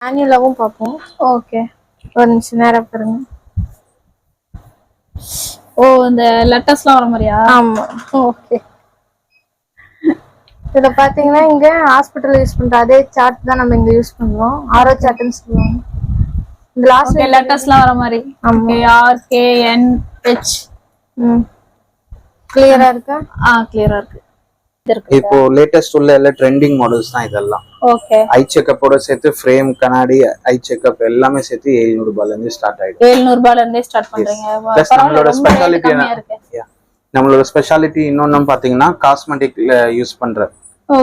மேனுவலாவும் பார்ப்போம். ஓகே, ஒரு நிமிஷம் நேரம் பாருங்க. ஓ இந்த லெட்டர்ஸ்லாம் வர மாதிரியா? ஆமா. ஓகே, இதுல பாத்தீங்கன்னா இங்க ஹாஸ்பிட்டல் யூஸ் பண்ற அதே சார்ட் தான் நம்ம இங்க யூஸ் பண்றோம். ஆரோ சார்ட்னு சொல்லுவாங்க. இந்த லாஸ்ட் லெட்டர்ஸ்லாம் வர மாதிரி. ஆமா. R K N H. கிளியரா இருக்கா? கிளியரா இருக்கு. இப்போ லேட்டஸ்ட் உள்ள எல்லா ட்ரெண்டிங் மாடல்ஸ் தான் இதெல்லாம். ஓகே, ஐ செக்கப்போட சேர்த்து ஃப்ரேம் கண்ணாடி ஐ செக்கப் எல்லாமே சேர்த்து 700 ரூபாயில இருந்து ஸ்டார்ட் ஆயிடும். 700 ரூபாயில இருந்தே ஸ்டார்ட் பண்றீங்க. பிளஸ் நம்மளோட ஸ்பெஷாலிட்டி நம்மளோட ஸ்பெஷாலிட்டி இன்னொன்னு பாத்தீங்கன்னா காஸ்மெட்டிக்ல யூஸ் பண்ற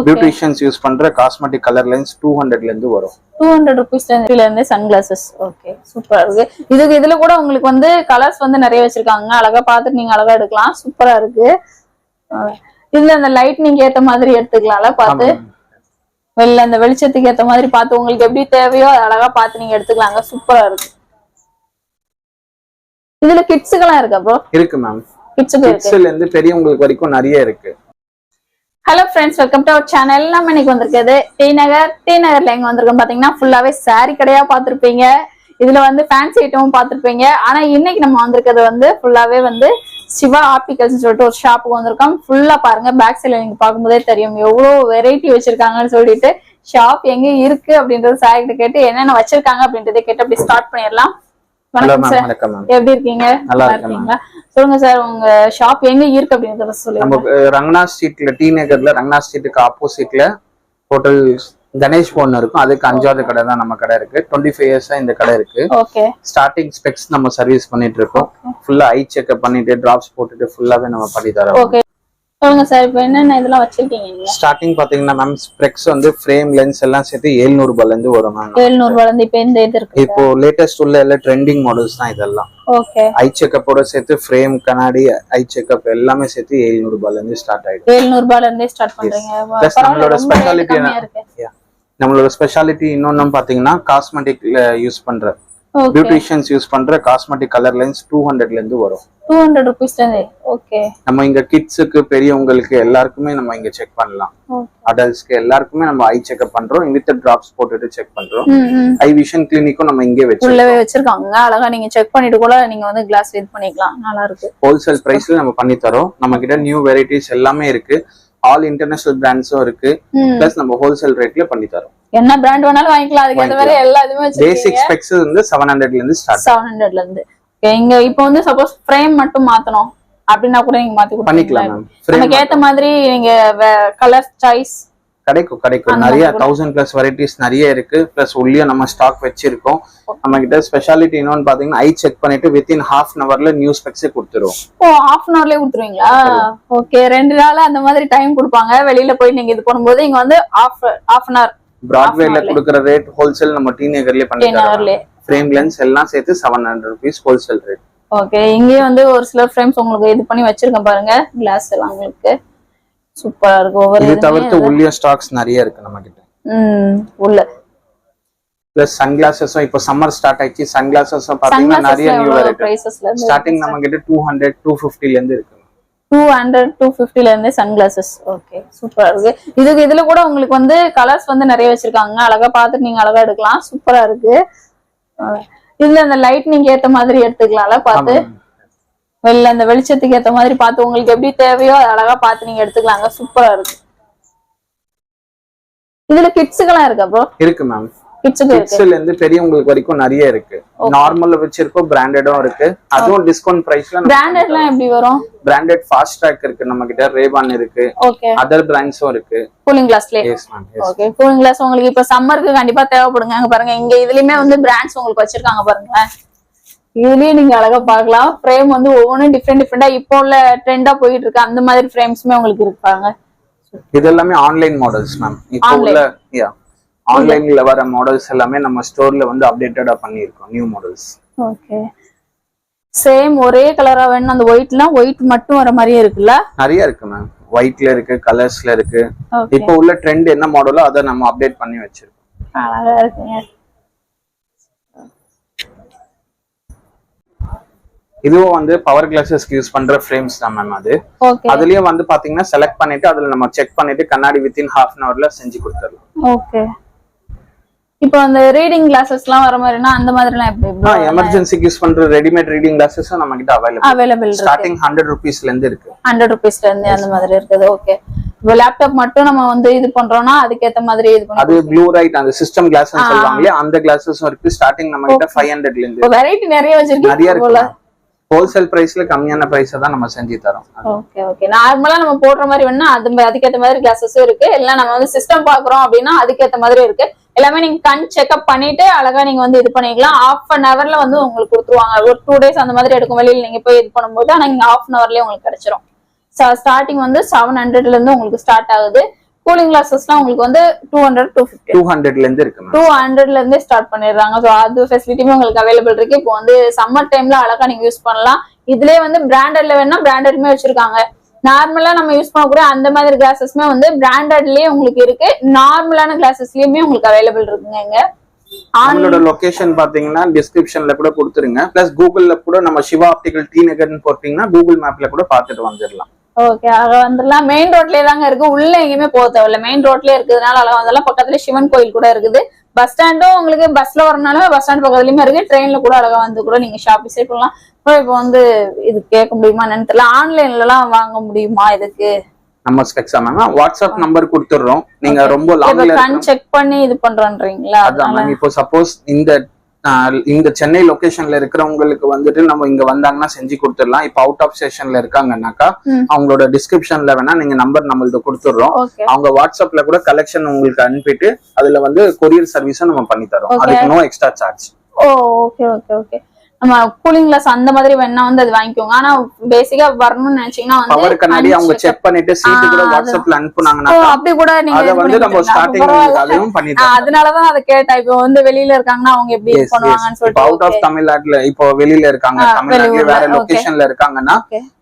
பியூட்டிஷியன்ஸ் யூஸ் பண்ற காஸ்மெட்டிக் கலர் லைன்ஸ் 200ல இருந்து வரும். 200 ரூபீஸ்ல இருந்து சன்கிளாசஸ். ஓகே, சூப்பரா இருக்கு. இதுல கூட உங்களுக்கு வந்து கலர்ஸ் வந்து நிறைய வச்சிருக்காங்க. அழகா பார்த்துட்டு நீங்க அழகா எடுக்கலாம். சூப்பரா இருக்கு. இதுல அந்த லைட் நீங்க ஏத்த மாதிரி எடுத்துக்கலாம்ல பார்த்து. அந்த வெளிச்சத்துக்கு ஏத்த மாதிரி பார்த்து உங்களுக்கு எப்படி தேவையோ அழகா பார்த்து நீங்க எடுத்துக்கலாங்க. சூப்பரா இருக்கு. இதுல கிட்ஸுக்கெல்லாம் இருக்கா ப்ரோ? இருக்கு மேம். கிட்ஸ்ல இருந்து பெரியவங்களுக்கு வரைக்கும் நிறைய இருக்கு. Hello friends, welcome to our channel. நம்ம இன்னைக்கு வந்திருக்கிறது டி நகர்ல எங்க வந்திருக்கோம் பாத்தீங்கன்னா ஃபுல்லாவே சாரி கடையா பாத்திருப்பீங்க. இதுல வந்து ஃபேன்சி ஐட்டமும் பாத்திருப்பீங்க. ஆனா இன்னைக்கு நம்ம வந்திருக்கிறது வந்து ஃபுல்லாவே வந்து சிவா ஆப்டிகல்ஸ் சொல்லிட்டு ஒரு ஷாப்புக்கு வந்திருக்கோம். ஃபுல்லா பாருங்க, பேக் சைட்ல நீங்க பார்க்கும்போதே தெரியும் எவ்வளவு வெரைட்டி வச்சிருக்காங்கன்னு சொல்லிட்டு. ஷாப் எங்க இருக்கு அப்படின்றது சார் கிட்ட கேட்டு என்னென்ன வச்சிருக்காங்க அப்படின்றத கேட்டு அப்படி ஸ்டார்ட் பண்ணிடலாம். வணக்கம் சார், எப்படி இருக்கீங்க? நல்லா இருக்கீங்களா? சொல்லுங்க சார், உங்க ஷாப் எங்க இருக்கு அப்படின்றத சொல்லுங்க. நம்ம ரங்கனா ஸ்ட்ரீட்ல டி நகர்ல ரங்கனா ஸ்ட்ரீட்டுக்கு ஆப்போசிட்ல ஹோட்டல் கணேஷ் போன் இருக்கும். அதுக்கு 5வது கடை தான் நம்ம கடை இருக்கு. 25 இயர்ஸா இந்த கடை இருக்கு. ஓகே, ஸ்டார்டிங் ஸ்பெக்ஸ் நம்ம சர்வீஸ் பண்ணிட்டு இருக்கோம். ஃபுல்லா ஐ செக்அப் பண்ணிட்டு டிராப்ஸ் போட்டுட்டு ஃபுல்லாவே நம்ம பண்ணி தரோம். ஓகே, சொல்லுங்க சார், இப்போ என்னென்ன இதெல்லாம் வச்சிருக்கீங்க? ஸ்டார்டிங் பாத்தீங்கன்னா மேம் ஸ்பெக்ஸ் வந்து ஃப்ரேம் லென்ஸ் எல்லாம் சேர்த்து 700 ரூபாயில இருந்து வரும் மேம். 700 ரூபாயில இருந்து இப்போ இந்த இது இருக்கு. இப்போ லேட்டஸ்ட் உள்ள எல்லா ட்ரெண்டிங் மாடல்ஸ் தான் இதெல்லாம். ஓகே, ஐ செக்கப்போட சேர்த்து ஃப்ரேம் கண்ணாடி ஐ செக்கப் எல்லாமே சேர்த்து 700 ரூபாயில இருந்து ஸ்டார்ட் ஆயிடும். 700 ரூபாயில இருந்தே ஸ்டார்ட் பண்றீங்க. பிளஸ் நம்மளோட ஸ்பெஷாலிட்டி இன்னொன்னு பாத்தீங்கன்னா காஸ்மெட்டிக்ல யூஸ் பண்ற பியூட்டிஷியன்ஸ் யூஸ் பண்ற காஸ்மெட்டிக் கலர் லைன்ஸ் 200ல இருந்து வரும். 200 ரூபீஸ்ல இருந்து. ஓகே, நம்ம இங்க கிட்ஸுக்கு பெரியவங்களுக்கு எல்லாருக்குமே நம்ம இங்க செக் பண்ணலாம். அடல்ட்ஸ்க்கு எல்லாருக்குமே நம்ம ஐ செக்அப் பண்றோம். வித் டிராப்ஸ் போட்டுட்டு செக் பண்றோம். ஐ விஷன் கிளினிக்கும் நம்ம இங்கே வச்சிருக்காங்க. அழகா நீங்க செக் பண்ணிட்டு கூட நீங்க வந்து கிளாஸ் இது பண்ணிக்கலாம். நல்லா இருக்கு. ஹோல்சேல் பிரைஸ்ல நம்ம பண்ணி தரோம். நம்ம கிட்ட நியூ வெரைட்டிஸ் எல்லாமே இருக்கு. ஆல் இன்டர்நேஷனல் பிராண்ட்ஸும் இருக்கு. பிளஸ் நம்ம ஹோல்சேல் ரேட்ல பண்ணி தரோம். என்ன பிராண்ட் வேணாலும் வாங்கிக்கலாம். அதுக்கு ஏத்த மாதிரி எல்லா இதுமே வச்சிருக்கீங்க. பேசிக் ஸ்பெக்ஸ் வந்து 700ல இருந்து ஸ்டார்ட். 700ல இருந்து. இங்க இப்போ வந்து சப்போஸ் ஃப்ரேம் மட்டும் மாத்தணும் அப்படினா கூட நீங்க மாத்தி பண்ணிக்கலாம் மேம். நமக்கு ஏத்த மாதிரி நீங்க கலர் சாய்ஸ் கிடைக்கும். நிறைய 1000+ வெரைட்டிஸ் நிறைய இருக்கு. பிளஸ் உள்ளே நம்ம ஸ்டாக் வச்சிருக்கோம். நம்ம கிட்ட ஸ்பெஷாலிட்டி இன்னொன்னு பாத்தீங்கன்னா ஐ செக் பண்ணிட்டு வித்தின் ½ அன் ஹவர்ல நியூ ஸ்பெக்ஸ் கொடுத்துருவோம். ஓ, ½ அன் ஹவர்லயே கொடுத்துருவீங்களா? ஓகே, 2 நாள் அந்த மாதிரி டைம் கொடுப்பாங்க. வெளியில போய் நீங்க இது பண்ணும்போது இங்க வந்து ½ அன் ஹவர் பிராட்வேல கொடுக்குற ரேட் ஹோல்சேல் நம்ம டி நகர்லயே பண்ணிக்கலாம். ஃப்ரேம் லென்ஸ் எல்லாம் சேர்த்து 700 ரூபீஸ் ஹோல்சேல் ரேட். ஓகே, இங்கே வந்து ஒரு சில ஃப்ரேம்ஸ் உங்களுக்கு இது பண்ணி வச்சிருக்கேன் பாருங்க. கிளாஸ் எல்லாம் உங்களுக்கு சூப்பரா இருக்கு. இது தவிர்த்து உள்ளே ஸ்டாக்ஸ் நிறைய இருக்கு நம்ம கிட்ட. உள்ள பிளஸ் சன்கிளாசஸும் இப்போ சம்மர் ஸ்டார்ட் ஆயிடுச்சு. சன்கிளாசஸும் பாத்தீங்கன்னா நிறைய நியூ வெரைட்டி ஸ்டார்டிங் நம்ம கிட்ட 200 250ல இருந்து இருக்கு. 200 250ல இருந்து சன்கிளாசஸ். ஓகே, சூப்பரா இருக்கு. இதுல கூட உங்களுக்கு வந்து கலர்ஸ் வந்து நிறைய வச்சிருக்காங்க. அழகா பார்த்துட்டு நீங்க அழகா எடுக்கலாம். சூப்பரா இருக்கு. இதுல அந்த லைட் நீங்க ஏத்த மாதிரி எடுத்துக்கலாம்ல பார்த்து. அந்த வெளிச்சத்துக்கு ஏத்த மாதிரி பார்த்து உங்களுக்கு எப்படி தேவையோ அழகா பார்த்து நீங்க எடுத்துக்கலாங்க. சூப்பரா இருக்கு. இதுல கிட்ஸுக்கெல்லாம் இருக்கா ப்ரோ? இருக்கு மேம். கிட்ஸ்ல இருந்து பெரியவங்களுக்கு வரைக்கும் நிறைய இருக்கு. நார்மல்ல வச்சிருக்கோம், பிராண்டடும் இருக்கு. அதுவும் டிஸ்கவுண்ட் பிரைஸ்ல. பிராண்டட்லாம் எப்படி வரும்? பிராண்டட் ஃபாஸ்ட் ட்ராக் இருக்கு நம்ம கிட்ட. ரேவான் இருக்கு. ஓகே, அதர் பிராண்ட்ஸும் இருக்கு. கூலிங் கிளாஸ்ல. Yes ma'am. Okay, cooling glass உங்களுக்கு இப்ப சம்மருக்கு கண்டிப்பா தேவைப்படுங்க. அங்க பாருங்க, இங்க இதுலயுமே வந்து பிராண்ட்ஸ் உங்களுக்கு வச்சிருக்காங்க பாருங்க. இதுலயே நீங்க அழகா பார்க்கலாம். ஃப்ரேம் வந்து ஒவ்வொன்றும் டிஃப்ரெண்டா இப்போ உள்ள ட்ரெண்டா போயிட்டு இருக்கு. அந்த மாதிரி ஃப்ரேம்ஸ்மே உங்களுக்கு இருப்பாங்க. இது எல்லாமே ஆன்லைன் மாடல்ஸ் மேம். இப்போ உள்ள ஆன்லைன்ல வர மாடல்ஸ் எல்லாமே நம்ம ஸ்டோர்ல வந்து அப்டேட்டடா பண்ணிருக்கோம். New models. ஓகே, சேம் ஒரே கலரா வேணும். அந்த ஒயிட் மட்டும் வர மாதிரியே இருக்குல்ல? நிறைய இருக்கு மேம். ஒயிட்ல இருக்கு, கலர்ஸ்ல இருக்கு. இப்போ உள்ள ட்ரெண்ட் என்ன மாடலோ அதை நம்ம அப்டேட் பண்ணி வச்சிருக்கோம். அழகா இருக்குங்க. இதுவும் வந்து பவர் கிளாஸஸ்க்கு யூஸ் பண்ற ஃப்ரேம்ஸ் தான் மேம். அதுலயும் வந்து பாத்தீங்கன்னா செலக்ட் பண்ணிட்டு அதுல நம்ம செக் பண்ணிட்டு கண்ணாடி வித்தின் ½ அன் ஹவர்ல செஞ்சு கொடுத்துடலாம். ஓகே, இப்போ அந்த ரீடிங் கிளாஸஸ் எல்லாம் வர மாதிரினா அந்த மாதிரி எல்லாம் எப்படி எமர்ஜென்சிக்கு யூஸ் பண்ற ரெடிமேட் ரீடிங் கிளாஸஸ் நம்ம கிட்ட அவைலபிள் ஸ்டார்டிங் 100 ரூபீஸ்ல இருந்து இருக்கு. 100 ரூபீஸ்ல இருந்து அந்த மாதிரி இருக்குது. ஓகே. இப்போ லேப்டாப் மட்டும் நம்ம வந்து இது பண்றோம்னா அதுக்கு ஏத்த மாதிரி இது பண்ணுவோம். அது ப்ளூ ரைட் அந்த சிஸ்டம் கிளாஸ்னு சொல்வாங்களே அந்த கிளாஸஸும் இருக்கு. ஸ்டார்டிங் நம்ம கிட்ட 500ல இருந்து. வெரைட்டி நிறைய வச்சிருக்கீங்க. ஹோல்சேல் பிரைஸ்ல கம்மியான பிரைஸ் தான் நம்ம செஞ்சு தரோம். Okay okay. நார்மலா நம்ம போடுற மாதிரி வேணா அதுக்கேத்த மாதிரி கிளாஸஸும் இருக்கு. எல்லாம் நம்ம வந்து சிஸ்டம் பாக்குறோம் அப்படின்னா அதுக்கேத்த மாதிரி இருக்கு. எல்லாமே நீங்க கண் செக்அப் பண்ணிட்டு அழகா நீங்க வந்து இது பண்ணிக்கலாம். ½ an hourல வந்து உங்களுக்கு கொடுத்துருவாங்க. ஒரு 2 days அந்த மாதிரி எடுக்கும் வெளியில நீங்க போய் இது பண்ணும்போது. ஆனா இங்க ½ an hourலயே உங்களுக்கு கிடைச்சிரும். ஸ்டார்டிங் வந்து 700ல இருந்து உங்களுக்கு ஸ்டார்ட் ஆகுது. கூலிங் கிளாஸஸ்லாம் உங்களுக்கு வந்து 200 200ல இருந்து இருக்கு. 200ல இருந்தே ஸ்டார்ட் பண்ணிடுறாங்க. ஸோ அது ஃபெசிலிட்டியுமே உங்களுக்கு அவைலபிள் இருக்கு. இப்போ வந்து சம்மர் டைம்ல அழகா நீங்க யூஸ் பண்ணலாம். இதுலயே வந்து பிராண்டட்ல வேணா பிராண்டட்மே வச்சிருக்காங்க. நார்மலா நம்ம யூஸ் பண்ணக்கூடிய அந்த மாதிரி கிளாஸஸ்மே வந்து பிராண்டட்லயே உங்களுக்கு இருக்கு. நார்மலான கிளாஸஸ்லயுமே உங்களுக்கு அவைலபிள் இருக்குங்க. இங்க நம்மளோட லொகேஷன் பாத்தீங்கன்னா டிஸ்கிரிப்ஷன்ல கூட கொடுத்துருங்க. பிளஸ் கூகுள்ல கூட நம்ம சிவா ஆப்டிகல் டி நகர்னு போட்டீங்கன்னா கூகுள் மேப்ல கூட பாத்துட்டு வந்துடலாம். ஓகே. அழகா வந்துடலாம். மெயின் ரோட்லயே தாங்க இருக்கு. உள்ள எங்கேயுமே போக தேவையில்ல. மெயின் ரோட்லயே இருக்கிறதுனால அழகா வந்துடலாம். பக்கத்துல சிவன் கோயில் கூட இருக்குது. பஸ் ஸ்டாண்டும் உங்களுக்கு பஸ்ல வரனால பஸ் ஸ்டாண்ட் பக்கத்துலயுமே இருக்கு. ட்ரெயின்ல கூட அழகா வந்து கூட நீங்க ஷாப் விசிட் பண்ணலாம். இப்போ வந்து இது கேட்க முடியுமா என்னன்னு தெரியல. ஆன்லைன்ல எல்லாம் வாங்க முடியுமா இதுக்கு? நம்ம ஸ்பெக்ஸா மேம் வாட்ஸ்அப் நம்பர் கொடுத்துறோம். நீங்க ரொம்ப லாங்ல கண் செக் பண்ணி இது பண்றீங்களா? அதான் மேம். இப்போ சப்போஸ் இந்த சென்னை லொகேஷன்ல இருக்கிறவங்களுக்கு வந்துட்டு நம்ம இங்க வந்தாங்கன்னா செஞ்சு கொடுத்துடலாம். இப்போ அவுட் ஆஃப் ஸ்டேஷன்ல இருக்காங்கன்னாக்கா அவங்களோட டிஸ்கிரிப்ஷன்ல வேணா நீங்க நம்பர் நம்மள்ட்ட கொடுத்துடுறோம். அவங்க வாட்ஸ்அப்ல கூட கலெக்ஷன் உங்களுக்கு அனுப்பிட்டு அதுல வந்து கொரியர் சர்வீஸும் நம்ம பண்ணி தரோம். அதுக்கு no extra charge. Okay okay okay. நம்ம கூலிங் கிளாஸ் அந்த மாதிரி வேணா வந்து அது வாங்கிக்கோங்க. ஆனா பேசிக்கா வரணும்னு நினைச்சீங்கன்னா வந்து பவர் கண்ணாடி அவங்க செக் பண்ணிட்டு சீட் கூட வாட்ஸ்அப்ல அனுப்புனாங்கன்னா அப்படி கூட நீங்க அத வந்து நம்ம ஸ்டார்டிங் அதுவும் பண்ணி தரோம். அதனாலதான் அதை கேட்டேன். இப்போ வந்து வெளியில இருக்காங்கன்னா அவங்க எப்படி பண்ணுவாங்கன்னு சொல்லிட்டு. அவுட் ஆஃப் தமிழ்நாட்டுல இப்போ வெளியில இருக்காங்க, தமிழ்நாட்டுல வேற லொகேஷன்ல இருக்காங்கன்னா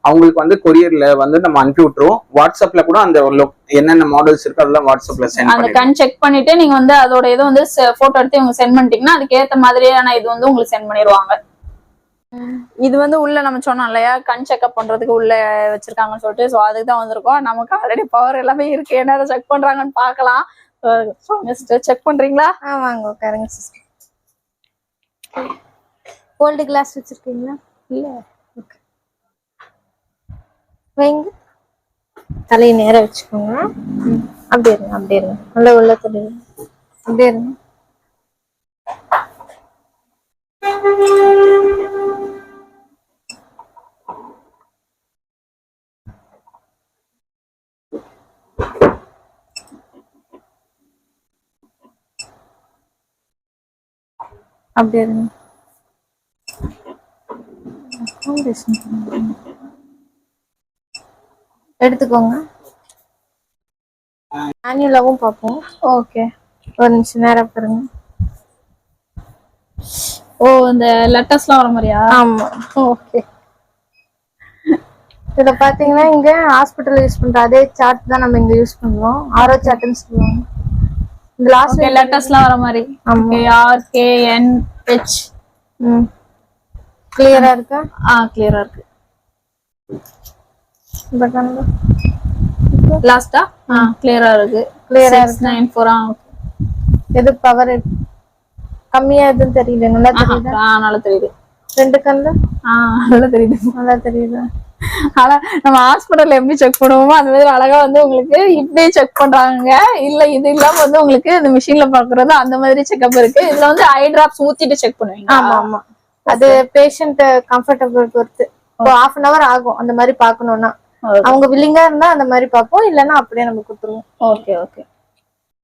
அவங்களுக்கு வந்து கொரியர்ல வந்து நம்ம அனுப்பி விட்டுருவோம். வாட்ஸ்அப்ல கூட அந்த என்னென்ன மாடல்ஸ் இருக்கு அதெல்லாம் வாட்ஸ்அப்ல சென்ட் பண்ணி அந்த கண் செக் பண்ணிட்டு நீங்க வந்து அதோட இதை வந்து போட்டோ எடுத்து இவங்க சென்ட் பண்ணிட்டீங்கன்னா அதுக்கு ஏத்த மாதிரியான இது வந்து உங்களுக்கு சென்ட் பண்ணிடுவாங்க. இது வந்து உள்ள நம்ம சொன்னோம் இல்லையா கண் செக்அப் பண்றதுக்கு உள்ள வச்சிருக்காங்கன்னு சொல்லிட்டு. ஸோ அதுக்கு தான் வந்திருக்கோம். நமக்கு ஆல்ரெடி பவர் எல்லாமே இருக்கு. என்ன செக் பண்றாங்கன்னு பாக்கலாம். செக் பண்றீங்களா? வாங்க உட்காருங்க சிஸ்டர். கோல்டு கிளாஸ் வச்சிருக்கீங்களா? இல்ல. ஓகே. வைங்க. தலையை நேரம் வச்சுக்கோங்க. அப்படியே இருங்க அப்படியே இருங்க. நல்லா உள்ள தெரியுது. அப்படியே இருங்க. அப்படியே இருங்க. எடுத்துக்கோங்க. மேனுவலாவும் பார்ப்போம். ஓகே. ஒரு நிமிஷம் நேரம் பாருங்க. ஓ இந்த லெட்டர்ஸ்லாம் வர மாதிரியா? ஆமா. ஓகே. இதுல பாத்தீங்கன்னா இங்க ஹாஸ்பிட்டல் யூஸ் பண்ற அதே சார்ட் தான் நம்ம இங்க யூஸ் பண்ணுவோம். ஆரோ சார்ட்னு சொல்லுவாங்க. இந்த லாஸ்ட் லெட்டர்ஸ்லாம் வர மாதிரி. ஓகே. RKNH. கிளியரா இருக்கா? கிளியரா இருக்கு. பட்டன்ல லாஸ்டா கிளியரா இருக்கு. கிளியரா இருக்கு. 694. எது பவர் கம்மியா எதுவும் தெரியல. நல்லா தெரியுது. நல்லா தெரியுது. ரெண்டு கண்ணு நல்லா தெரியுது. நல்லா தெரியுது. ஆனா நம்ம ஹாஸ்பிட்டல்ல எப்படி செக் பண்ணுவோமோ அந்த மாதிரி அழகா வந்து உங்களுக்கு இப்படியே செக் பண்றாங்க. இல்ல இது இல்லாம வந்து உங்களுக்கு இந்த மிஷின்ல பாக்குறது அந்த மாதிரி செக்அப் இருக்கு. இதுல வந்து ஐ டிராப்ஸ் ஊத்திட்டு செக் பண்ணுவீங்க. ஆமா ஆமா. அது பேஷண்ட் கம்ஃபர்டபிள் பொறுத்து. இப்போ ½ an hour ஆகும் அந்த மாதிரி பாக்கணும்னா. அவங்க வில்லிங்கா இருந்தா அந்த மாதிரி பாப்போம். இல்லன்னா அப்படியே நம்ம கொடுத்துருவோம். Okay okay.